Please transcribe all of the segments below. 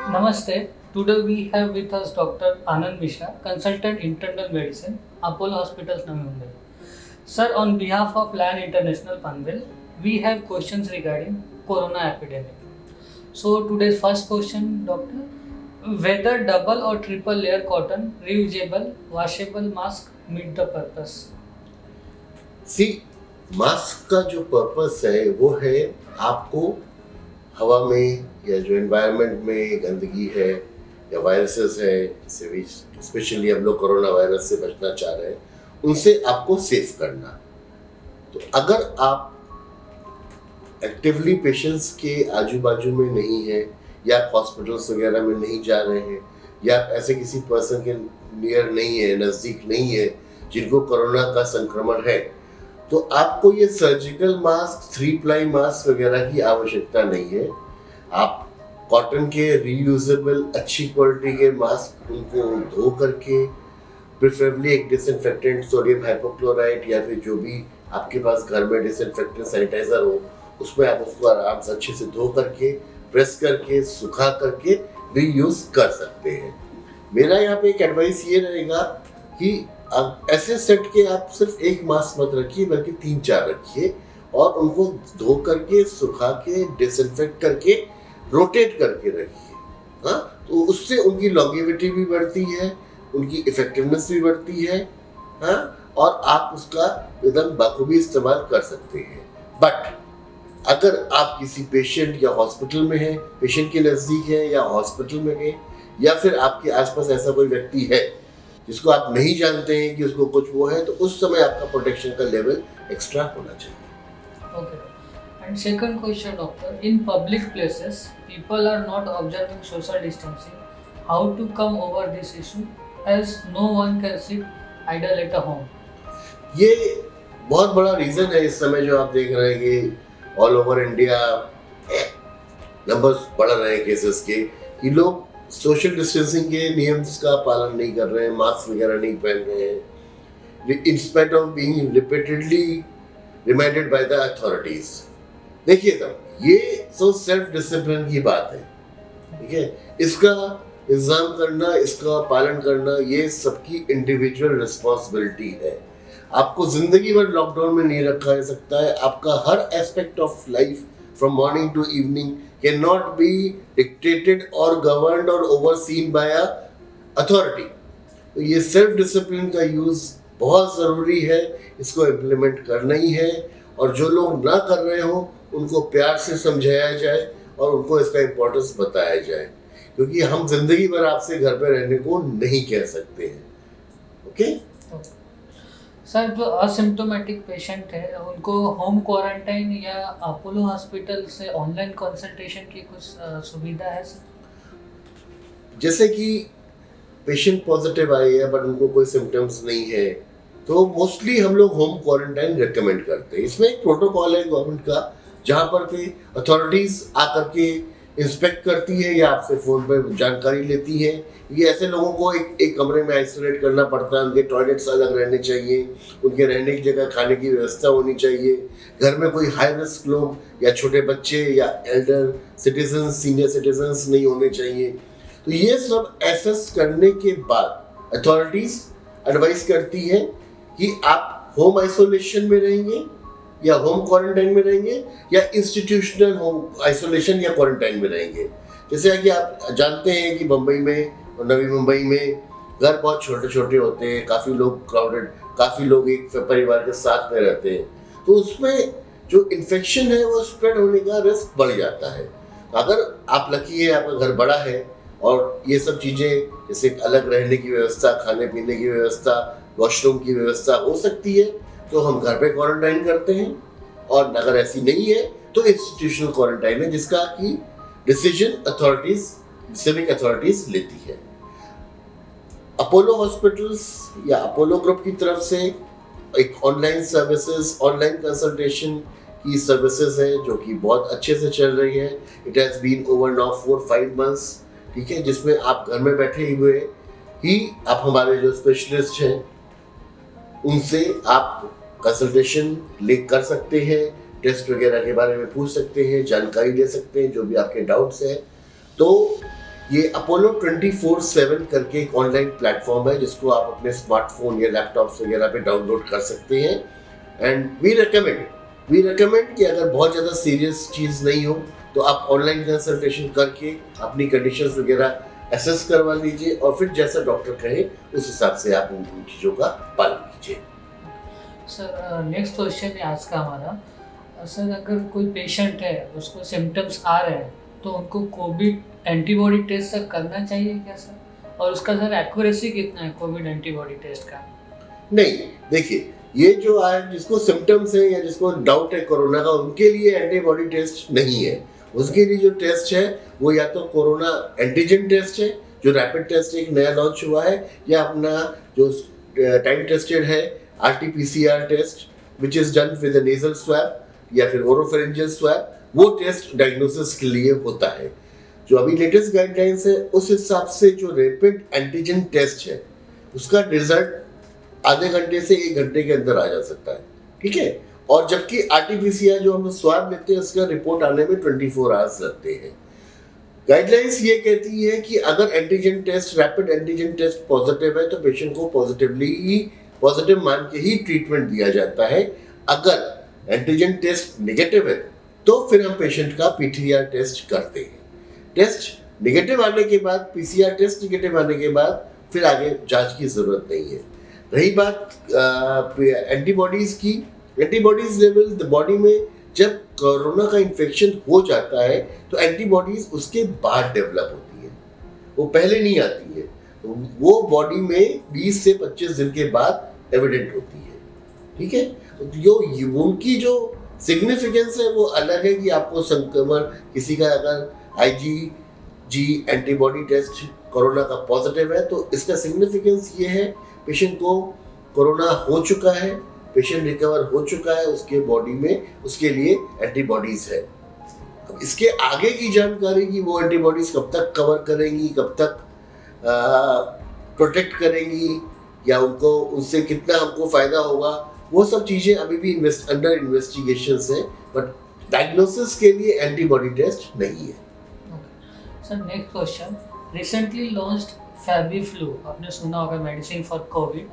Namaste. Today we have with us Dr. Anand Mishra, Consultant Internal Medicine, Apollo Hospitals, Navi Mumbai. Sir, on behalf of LAN International Panvel, we have questions regarding Corona epidemic. So today's first question, Doctor, whether double or triple layer cotton, reusable, washable mask meet the purpose? See mask का जो purpose है वो है आपको हवा में या जो एनवायरनमेंट में गंदगी है या वायरसेस है, जैसे भी स्पेशली हम लोग कोरोना वायरस से बचना चाह रहे हैं, उनसे आपको सेफ करना। तो अगर आप एक्टिवली पेशेंट्स के आजू बाजू में नहीं है या हॉस्पिटल्स वगैरह में नहीं जा रहे हैं या ऐसे किसी पर्सन के नियर नहीं है, नज़दीक नहीं है जिनको कोरोना का संक्रमण है, तो आपको ये सर्जिकल मास्क, 3 प्लाई मास्क वगैरह की आवश्यकता नहीं है। आप कॉटन के रीयूजेबल अच्छी क्वालिटी के मास्क उनको धो करके प्रेफरेबली एक डिसइंफेक्टेंट, सोडियम हाइपोक्लोराइड या फिर जो भी आपके पास घर में डिसइंफेक्टेंट सैनिटाइजर हो, उसमें आप उसको आराम से अच्छे से धो करके, प्रेस करके, सुखा करके रीयूज कर सकते हैं। मेरा यहाँ पे एक एडवाइस ये रहेगा कि अब ऐसे सेट के आप सिर्फ एक मास्क मत रखिए बल्कि 3-4 रखिए और उनको धो करके, सुखा के, डिसइंफेक्ट करके, रोटेट करके रखिए। हाँ, तो उससे उनकी लॉन्गेविटी भी बढ़ती है, उनकी इफेक्टिवनेस भी बढ़ती है। हाँ, और आप उसका एकदम बखूबी इस्तेमाल कर सकते हैं। बट अगर आप किसी पेशेंट या हॉस्पिटल में हैं, पेशेंट के नज़दीक हैं या हॉस्पिटल में हैं, या फिर आपके आसपास ऐसा कोई व्यक्ति है जिसको आप नहीं जानते हैं कि उसको कुछ वो है, तो उस समय आपका प्रोटेक्शन का लेवल एक्स्ट्रा होना चाहिए। Okay. And second question, doctor, in public places, people are not observing social distancing. How to come over this issue as no one can sit idle at a home? ये बहुत बड़ा reason है इस समय जो आप देख रहे हैं कि ऑल ओवर इंडिया नंबर्स बढ़ रहे हैं केसेस के, कि लोग सोशल डिस्टेंसिंग के नियम्स का पालन नहीं कर रहे हैं, मास्क वगैरह नहीं पहन रहे हैं, in spite of being repeatedly reminded by the authorities. देखिए, तब ये तो सेल्फ डिसिप्लिन की बात है, ठीक है। इसका इंतजाम करना, इसका पालन करना, ये सबकी इंडिविजुअल रिस्पॉन्सिबिलिटी है। आपको जिंदगी भर लॉकडाउन में नहीं रखा जा सकता है। आपका हर aspect of life from morning to evening can not be dictated और गवर्नड और ओवरसीन बाय अ अथॉरिटी। तो ये सेल्फ डिसिप्लिन का यूज बहुत ज़रूरी है, इसको इम्प्लीमेंट करना ही है। और जो लोग ना कर रहे हो उनको प्यार से समझाया जाए और उनको इसका इम्पोर्टेंस बताया जाए, क्योंकि हम जिंदगी भर आपसे घर पे रहने को नहीं कह सकते हैं। ओके सर, जो असिम्टोमेटिक पेशेंट है उनको होम क्वारंटाइन या अपोलो हॉस्पिटल से ऑनलाइन कंसल्टेशन की कुछ सुविधा है सर? जैसे कि पेशेंट पॉजिटिव आए हैं बट उनको कोई सिम्टम्स नहीं है, तो मोस्टली हम लोग होम क्वारंटाइन रेकमेंड करते हैं। इसमें एक प्रोटोकॉल है गवर्नमेंट का, जहाँ पर के अथॉरिटीज़ आकर के इंस्पेक्ट करती है या आपसे फ़ोन पर जानकारी लेती है। ये ऐसे लोगों को एक कमरे में आइसोलेट करना पड़ता है, उनके टॉयलेट्स अलग रहने चाहिए, उनके रहने की जगह खाने की व्यवस्था होनी चाहिए। घर में कोई हाई रिस्क लोग या छोटे बच्चे या एल्डर सिटीजन, सीनियर सिटीजन्स नहीं होने चाहिए। तो ये सब एसेस करने के बाद अथॉरिटीज़ एडवाइस करती है कि आप होम आइसोलेशन में रहेंगे या होम क्वारंटाइन में रहेंगे या इंस्टीट्यूशनल होम आइसोलेशन या क्वारंटाइन में रहेंगे। जैसे कि आप जानते हैं कि मुंबई में और नवी मुंबई में घर बहुत छोटे छोटे होते हैं, काफ़ी लोग क्राउडेड, काफ़ी लोग एक परिवार के साथ में रहते हैं, तो उसमें जो इन्फेक्शन है वो स्प्रेड होने का रिस्क बढ़ जाता है। अगर आप लकी है, आपका घर बड़ा है और ये सब चीज़ें जैसे अलग रहने की व्यवस्था, खाने पीने की व्यवस्था, वॉशरूम की व्यवस्था हो सकती है, तो हम घर पे क्वारंटाइन करते हैं। और अगर ऐसी नहीं है तो इंस्टीट्यूशनल क्वारंटाइन है, जिसका कि डिसीजन अथॉरिटीज, सिविक अथॉरिटीज लेती है। अपोलो हॉस्पिटल्स या अपोलो ग्रुप की तरफ से एक ऑनलाइन सर्विसेज, ऑनलाइन कंसल्टेशन की सर्विसेज है जो कि बहुत अच्छे से चल रही है। It has been over now 4-5 months, ठीक है, जिसमें आप घर में बैठे हुए ही आप हमारे जो स्पेशलिस्ट हैं उनसे आप कंसल्टेशन लिंक कर सकते हैं, टेस्ट वगैरह के बारे में पूछ सकते हैं, जानकारी ले सकते हैं, जो भी आपके डाउट्स हैं। तो ये अपोलो 24/7 करके एक ऑनलाइन प्लेटफॉर्म है जिसको आप अपने स्मार्टफोन या लैपटॉप्स वगैरह पे डाउनलोड कर सकते हैं। एंड वी रिकमेंड कि अगर बहुत ज़्यादा सीरियस चीज़ नहीं हो तो आप ऑनलाइन कंसल्टेशन करके अपनी कंडीशंस वगैरह एसेस करवा लीजिए और फिर जैसा डॉक्टर कहे उस हिसाब से आप उन चीज़ों का पालन कीजिए। सर नेक्स्ट क्वेश्चन है आज का हमारा। सर अगर कोई पेशेंट है उसको सिम्टम्स आ रहे हैं तो उनको कोविड एंटीबॉडी टेस्ट सर करना चाहिए क्या सर? और उसका सर एक्यूरेसी कितना है कोविड एंटीबॉडी टेस्ट का? नहीं, देखिए ये जो है जिसको सिम्टम्स है या जिसको डाउट है कोरोना का उनके लिए एंटीबॉडी टेस्ट नहीं है। उसके लिए जो टेस्ट है वो या तो कोरोना एंटीजन टेस्ट है जो रैपिड टेस्ट एक नया लॉन्च हुआ है, या अपना जो टाइम टेस्टेड है RT-PCR test which is done with nasal swab या फिर ओरोफेरिंजियल स्वैब, वो टेस्ट डायग्नोसिस के लिए होता है। जो अभी लेटेस्ट गाइडलाइंस है उस हिसाब से जो रैपिड एंटीजन टेस्ट है उसका रिजल्ट आधे घंटे से 1 घंटे के अंदर आ जा सकता है, ठीक है। और जबकि RT-PCR जो हम स्वाब लेते हैं उसका रिपोर्ट आने में 24 आवर्स लगते हैं। गाइडलाइंस ये कहती है कि अगर antigen test rapid antigen test positive है तो पेशेंट को पॉजिटिव मान के ही ट्रीटमेंट दिया जाता है। अगर एंटीजन टेस्ट नेगेटिव है तो फिर हम पेशेंट का PCR टेस्ट करते हैं। टेस्ट नेगेटिव आने के बाद PCR टेस्ट नेगेटिव आने के बाद फिर आगे जांच की जरूरत नहीं है। रही बात एंटीबॉडीज की, एंटीबॉडीज लेवल बॉडी में जब कोरोना का इन्फेक्शन हो जाता है तो एंटीबॉडीज उसके बाद डेवलप होती है, वो पहले नहीं आती है। तो वो बॉडी में 20 से 25 दिन के बाद एविडेंट होती है, ठीक है। तो जो उनकी जो सिग्निफिकेंस है वो अलग है कि आपको संक्रमण किसी का अगर IgG एंटीबॉडी टेस्ट कोरोना का पॉजिटिव है तो इसका सिग्निफिकेंस ये है पेशेंट को कोरोना हो चुका है, पेशेंट रिकवर हो चुका है, उसके बॉडी में उसके लिए एंटीबॉडीज है। अब इसके आगे की जानकारी कि वो एंटीबॉडीज कब तक कवर करेंगी, कब तक प्रोटेक्ट करेंगी या उनको उससे कितना हमको फायदा होगा, वो सब चीज़ें अभी भी अंडर इन्वेस्टिगेशन है। बट डायग्नोसिस के लिए एंटीबॉडी टेस्ट नहीं है। Sir next question, recently launched FabiFlu, आपने सुना होगा medicine for Covid,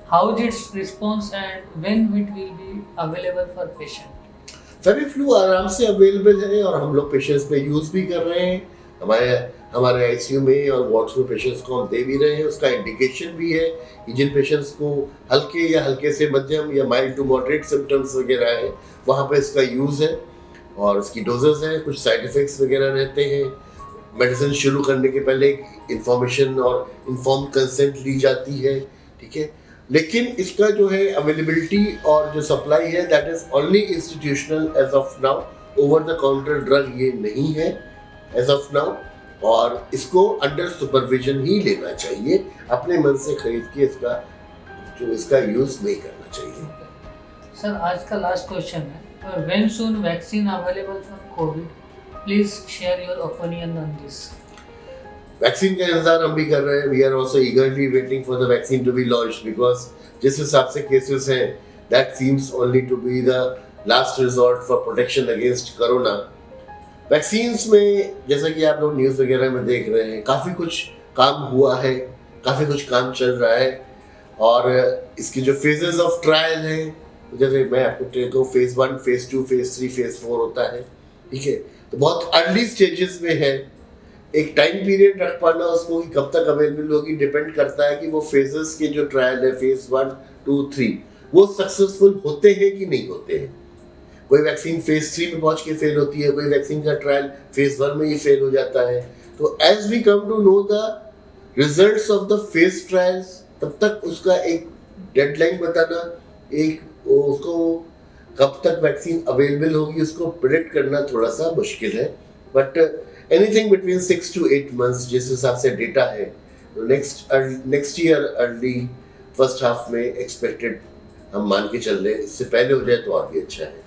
how is it's response and when it will be available for patient? FabiFlu आराम से अवेलेबल है और हम लोग पेशेंट्स पे यूज़ भी कर रहे हैं। हमारे ICU में और वार्ड्स में पेशेंट्स को हम दे भी रहे हैं। उसका इंडिकेशन भी है कि जिन पेशेंट्स को हल्के या हल्के से मध्यम या माइल्ड टू मॉडरेट सिम्टम्स वगैरह है वहाँ पे इसका यूज़ है और उसकी डोजेस हैं, कुछ साइड इफ़ेक्ट्स वगैरह रहते हैं। मेडिसिन शुरू करने के पहले इंफॉर्मेशन और इन्फॉर्म कंसेंट ली जाती है, ठीक है। लेकिन इसका जो है अवेलेबिलिटी और जो सप्लाई है that is only institutional as of now, over the counter drug ये नहीं है एज ऑफ नाउ, और इसको अंडर सुपरविजन ही लेना चाहिए। अपने मन से खरीद के इसका यूज नहीं करना चाहिए। सर आज का लास्ट क्वेश्चन है, when soon vaccine available for covid, please share your opinion on this. Vaccine का इंतजार हम भी कर रहे हैं। We are also eagerly waiting for the vaccine to be launched because जिस हिसाब से केसेस हैं that seems only to be the last resort for protection against corona. Vaccines में जैसा कि आप लोग न्यूज़ वगैरह में देख रहे हैं काफ़ी कुछ काम हुआ है, काफ़ी कुछ काम चल रहा है और इसके जो फेजेस ऑफ ट्रायल हैं जैसे मैं आपको कहूँ फेज़ 1, फेज़ 2, फेज़ 3, फेज़ 4 होता है, ठीक है। तो बहुत अर्ली स्टेजेस में है। एक टाइम पीरियड रख पाना उसको कि कब तक अवेलेबल होगी डिपेंड करता है कि वो फेजेस के जो ट्रायल है फेज़ 1, 2, 3 वो सक्सेसफुल होते हैं कि नहीं होते हैं। कोई वैक्सीन फेज़ 3 में पहुंच के फेल होती है, कोई वैक्सीन का ट्रायल फेज़ 1 में ही फेल हो जाता है। तो as we come to know the results of the phase trials तब तक उसका एक डेडलाइन बताना, एक उसको कब तक वैक्सीन अवेलेबल होगी उसको प्रेडिक्ट करना थोड़ा सा मुश्किल है। But anything between 6 to 8 months जिस हिसाब से डेटा है next year early first half में एक्सपेक्टेड हम मान के चल रहे हैं। इससे पहले हो जाए तो और भी अच्छा है।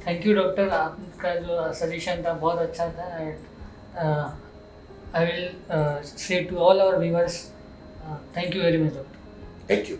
थैंक यू डॉक्टर, आपका जो सजेशन था बहुत अच्छा था and I will say to all our viewers thank you very much doctor. Thank you.